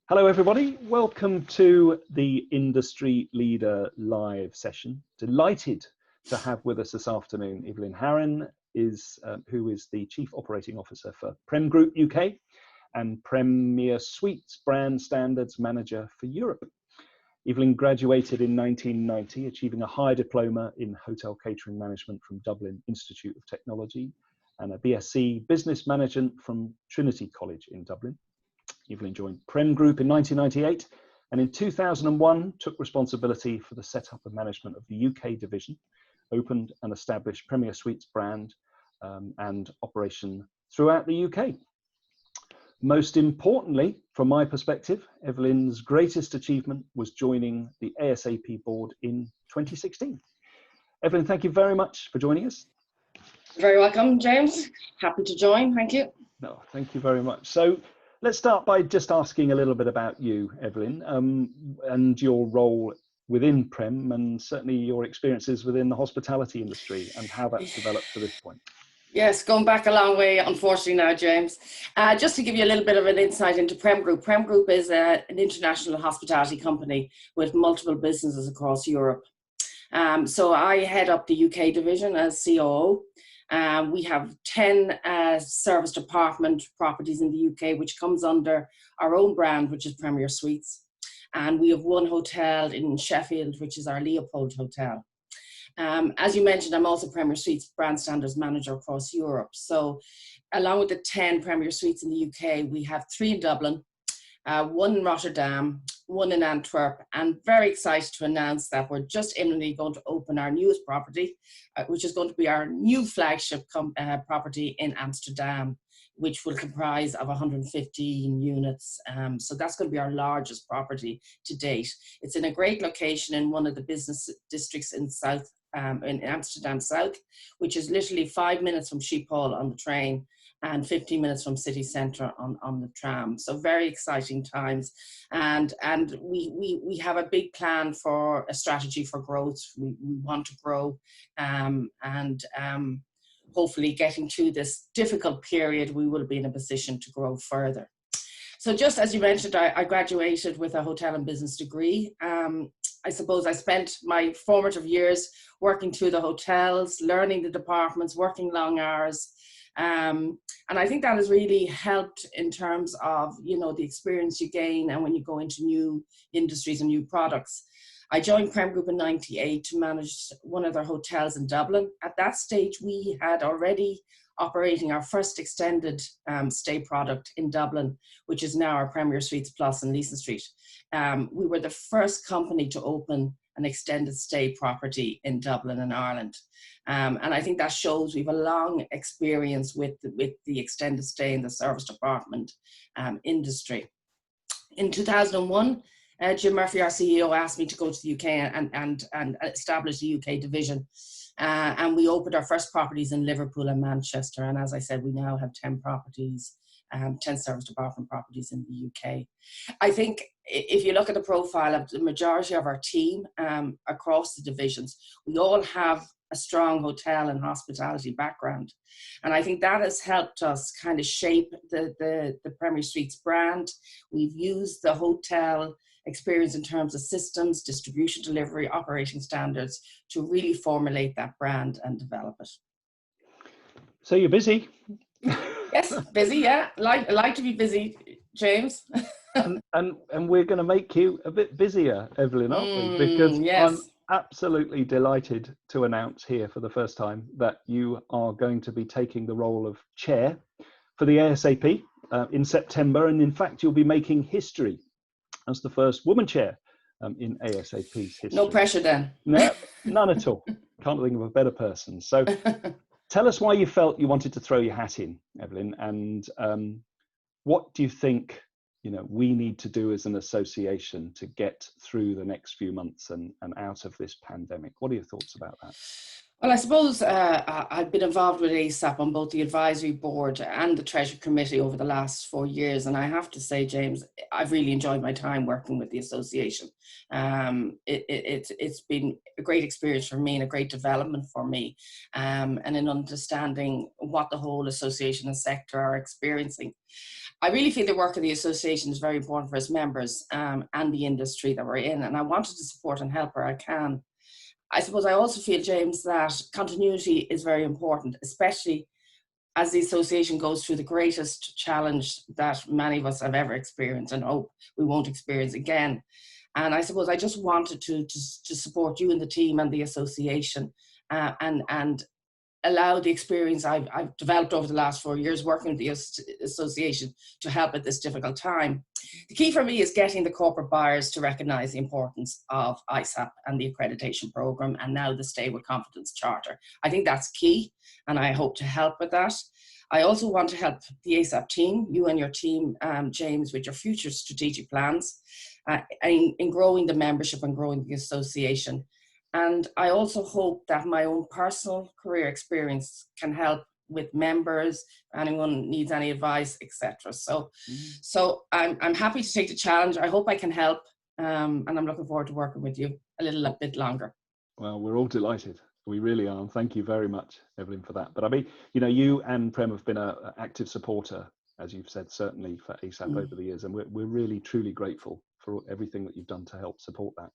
Hello everybody, welcome to the Industry Leader Live session. Delighted to have with us this afternoon Evelyn Haran, who is the Chief Operating Officer for PREM Group UK and Premier Suites Brand Standards Manager for Europe. Evelyn graduated in 1990, achieving a higher diploma in Hotel Catering Management from Dublin Institute of Technology and a BSc Business Management from Trinity College in Dublin. Evelyn joined PREM Group in 1998 and in 2001 took responsibility for the setup and management of the UK division, opened and established Premier Suites brand and operation throughout the UK. Most importantly, from my perspective, Evelyn's greatest achievement was joining the ISAAP board in 2016. Evelyn, thank you very much for joining us. Very welcome, James. Happy to join. Thank you. No, thank you very much. So let's start by just asking a little bit about you, Evelyn, and your role within PREM and certainly your experiences within the hospitality industry and how that's developed to this point. Yes, going back a long way, unfortunately now, James. Just to give you a little bit of an insight into PREM Group. PREM Group is an international hospitality company with multiple businesses across Europe. So I head up the UK division as COO. We have 10 service department properties in the UK, which comes under our own brand, which is Premier Suites. And we have one hotel in Sheffield, which is our Leopold Hotel. As you mentioned, I'm also Premier Suites Brand Standards Manager across Europe. So along with the 10 Premier Suites in the UK, we have 3 in Dublin, 1 in Rotterdam, 1 in Antwerp, and very excited to announce that we're just imminently going to open our newest property, which is going to be our new flagship property in Amsterdam, which will comprise of 115 units. So that's going to be our largest property to date. It's in a great location in one of the business districts in in Amsterdam South, which is literally 5 minutes from Schiphol on the train and 15 minutes from city centre on the tram. So very exciting times. And we have a big plan for a strategy for growth. We want to grow and hopefully getting through this difficult period, we will be in a position to grow further. So just as you mentioned, I graduated with a hotel and business degree. I suppose I spent my formative years working through the hotels, learning the departments, working long hours. And I think that has really helped in terms of, the experience you gain and when you go into new industries and new products. I joined PREM Group in '98 to manage one of their hotels in Dublin. At that stage, we had already operating our first extended stay product in Dublin, which is now our Premier Suites Plus in Leeson Street. We were the first company to open an extended stay property in Dublin and Ireland. And I think that shows we've a long experience with the extended stay in the service department industry. In 2001, Jim Murphy, our CEO, asked me to go to the UK and establish the UK division. And we opened our first properties in Liverpool and Manchester. And as I said, we now have 10 properties, 10 service department properties in the UK. I think if you look at the profile of the majority of our team across the divisions, we all have a strong hotel and hospitality background. And I think that has helped us kind of shape the Premier Suites brand. We've used the hotel experience in terms of systems, distribution, delivery, operating standards to really formulate that brand and develop it. So you're busy. Yes, busy, yeah. I like to be busy, James. and we're going to make you a bit busier, Evelyn, aren't we? Because yes. I'm absolutely delighted to announce here for the first time that you are going to be taking the role of chair for the ISAAP in September. And in fact, you'll be making history as the first woman chair in ISAAP's history. No pressure then. No, none at all. Can't think of a better person. So tell us why you felt you wanted to throw your hat in, Evelyn, and what do you think we need to do as an association to get through the next few months and out of this pandemic? What are your thoughts about that? Well, I suppose I've been involved with ISAAP on both the advisory board and the Treasury Committee over the last 4 years. And I have to say, James, I've really enjoyed my time working with the association. It's been a great experience for me and a great development for me, and in understanding what the whole association and sector are experiencing. I really feel the work of the association is very important for its members, and the industry that we're in. And I wanted to support and help where I can. I suppose I also feel, James, that continuity is very important, especially as the association goes through the greatest challenge that many of us have ever experienced and hope we won't experience again. And I suppose I just wanted to support you and the team and the association, and allow the experience I've developed over the last 4 years working with the association to help at this difficult time. The key for me is getting the corporate buyers to recognise the importance of ISAAP and the accreditation programme, and now the Stay with Confidence Charter. I think that's key, and I hope to help with that. I also want to help the ISAAP team, you and your team, James, with your future strategic plans, in growing the membership and growing the association. And I also hope that my own personal career experience can help with members, anyone needs any advice, etc. So I'm happy to take the challenge. I hope I can help, and I'm looking forward to working with you a little bit longer. Well, we're all delighted. We really are. And thank you very much, Evelyn, for that. But I mean, you know, you and Prem have been an active supporter, as you've said, certainly for ISAAP over the years. And we're really, truly grateful for everything that you've done to help support that,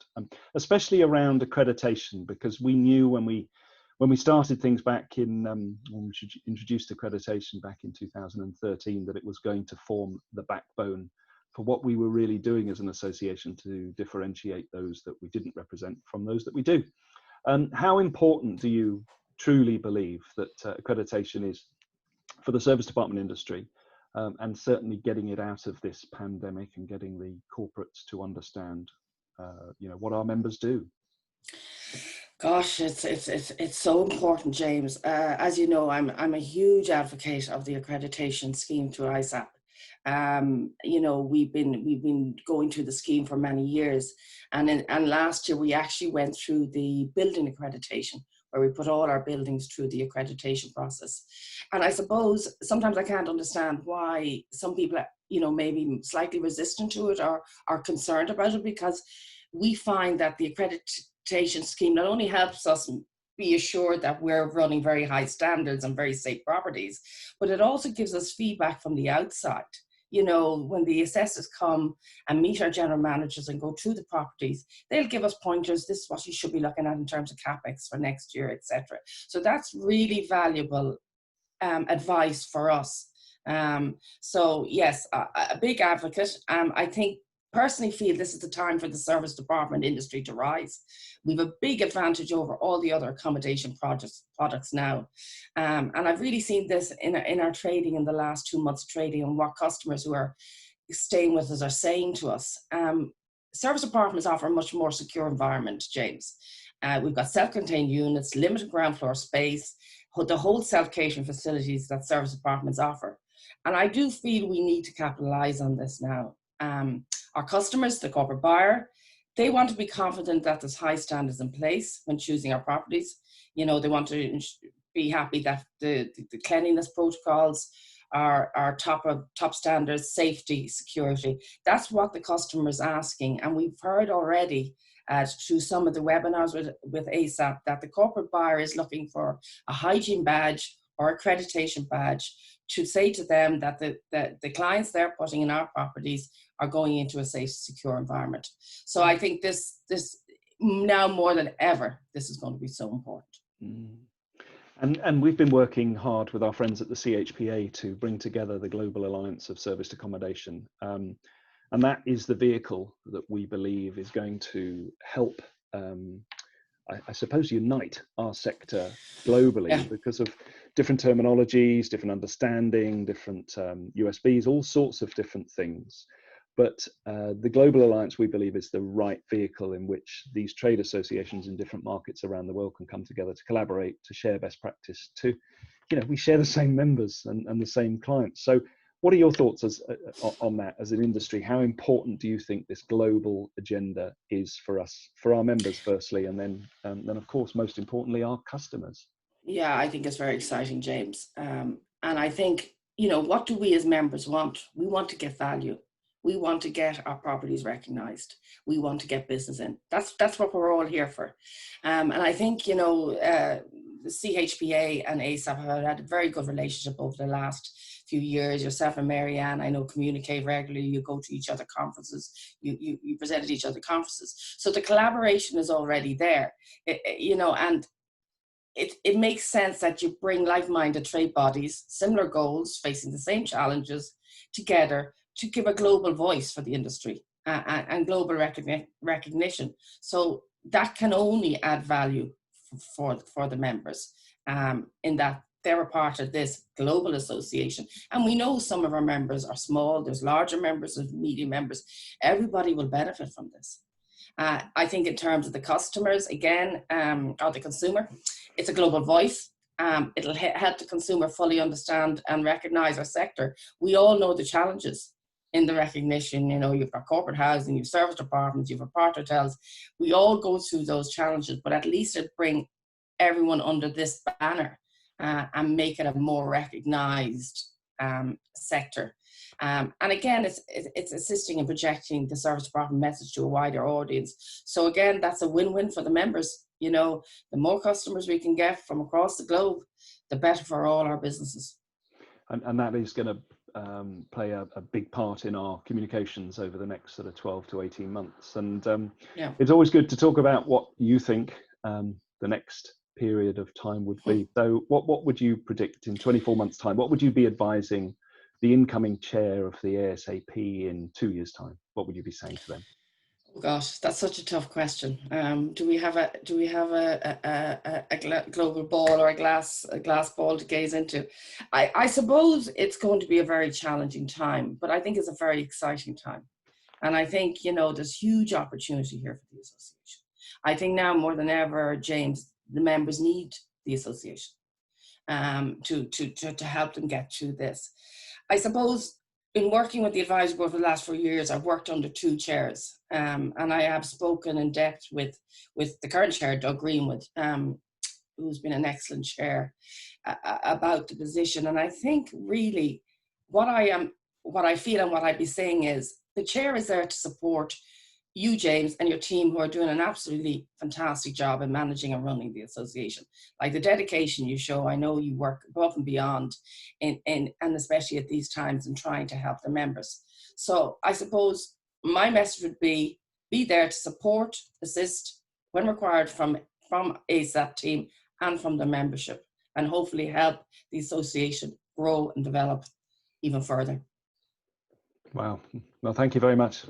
especially around accreditation, because we knew when we started things back in, when we introduced accreditation back in 2013, that it was going to form the backbone for what we were really doing as an association to differentiate those that we didn't represent from those that we do. How important do you truly believe that accreditation is for the service department industry, and certainly getting it out of this pandemic and getting the corporates to understand, you know, what our members do? Gosh, it's so important, James. As you know, I'm a huge advocate of the accreditation scheme through ISAAP. You know, we've been going through the scheme for many years, and last year we actually went through the building accreditation, where we put all our buildings through the accreditation process. And I suppose sometimes I can't understand why some people, you know, maybe slightly resistant to it or are concerned about it, because we find that the accreditation scheme not only helps us be assured that we're running very high standards and very safe properties, but it also gives us feedback from the outside. You know, when the assessors come and meet our general managers and go through the properties, they'll give us pointers. This is what you should be looking at in terms of capex for next year, etc. So that's really valuable advice for us. So yes, a big advocate. I think personally feel this is the time for the service department industry to rise. We have a big advantage over all the other accommodation products now. And I've really seen this in our trading in the last 2 months of trading, and what customers who are staying with us are saying to us. Service apartments offer a much more secure environment, James. We've got self-contained units, limited ground floor space, the whole self-catering facilities that service apartments offer. And I do feel we need to capitalize on this now. Our customers, the corporate buyer, they want to be confident that there's high standards in place when choosing our properties. You know, they want to be happy that the cleanliness protocols are top standards, safety, security. That's what the customer is asking. And we've heard already through some of the webinars with ISAAP that the corporate buyer is looking for a hygiene badge or accreditation badge to say to them that the clients they're putting in our properties are going into a safe, secure environment. So I think this now more than ever, this is going to be so important. And we've been working hard with our friends at the CHPA to bring together the Global Alliance of Serviced Accommodation. And that is the vehicle that we believe is going to help, I suppose, unite our sector globally, because of different terminologies, different understanding, different USBs, all sorts of different things. But the Global Alliance, we believe, is the right vehicle in which these trade associations in different markets around the world can come together to collaborate, to share best practice, to, you know, we share the same members and the same clients. So what are your thoughts on that as an industry? How important do you think this global agenda is for us, for our members firstly, and then of course, most importantly, our customers? Yeah, I think it's very exciting, James. And I think, what do we as members want? We want to get value. We want to get our properties recognised. We want to get business in. That's what we're all here for. And I think, the CHPA and ISAAP have had a very good relationship over the last few years. Yourself and Marianne, I know, communicate regularly. You go to each other conferences. You present at each other conferences. So the collaboration is already there, and it makes sense that you bring like-minded trade bodies, similar goals, facing the same challenges together to give a global voice for the industry and global recognition. So that can only add value for the members in that they're a part of this global association. And we know some of our members are small, there's larger members, there's medium members. Everybody will benefit from this. I think in terms of the customers, again, or the consumer, it's a global voice. It'll help the consumer fully understand and recognize our sector. We all know the challenges in the recognition. You've got corporate housing, you've service departments, you've apart hotels. We all go through those challenges, but at least it bring everyone under this banner and make it a more recognized sector. And again, it's assisting in projecting the service department message to a wider audience. So again, that's a win-win for the members. The more customers we can get from across the globe, the better for all our businesses. And that is going to play a big part in our communications over the next sort of 12 to 18 months. And it's always good to talk about what you think the next period of time would be. So what would you predict in 24 months' time? What would you be advising the incoming chair of the ASAP in 2 years' time? What would you be saying to them? Oh gosh, that's such a tough question. Do we have a global ball or a glass ball to gaze into? I suppose it's going to be a very challenging time, but I think it's a very exciting time. And I think, there's huge opportunity here for the association. I think now more than ever, James, the members need the association to help them get through this. I suppose in working with the advisory board for the last 4 years, I've worked under 2 chairs, and I have spoken in depth with the current chair, Doug Greenwood, who's been an excellent chair, about the position. And I think really what I feel and what I'd be saying is the chair is there to support you, James, and your team, who are doing an absolutely fantastic job in managing and running the association. Like the dedication you show, I know you work above and beyond, and especially at these times, in trying to help the members. So I suppose my message would be there to support, assist when required from ASAP team and from the membership, and hopefully help the association grow and develop even further. Wow. Well, thank you very much.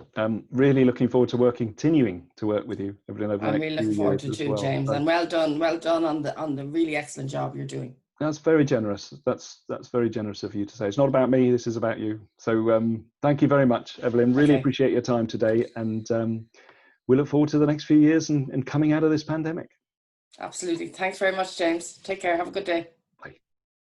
Really looking forward to continuing to work with you, Evelyn, over the next few years. I'm really looking forward to too, James. So, and well done on the really excellent job you're doing. That's very generous. That's very generous of you to say. It's not about me. This is about you. So thank you very much, Evelyn. Really appreciate your time today, and we look forward to the next few years and coming out of this pandemic. Absolutely. Thanks very much, James. Take care. Have a good day.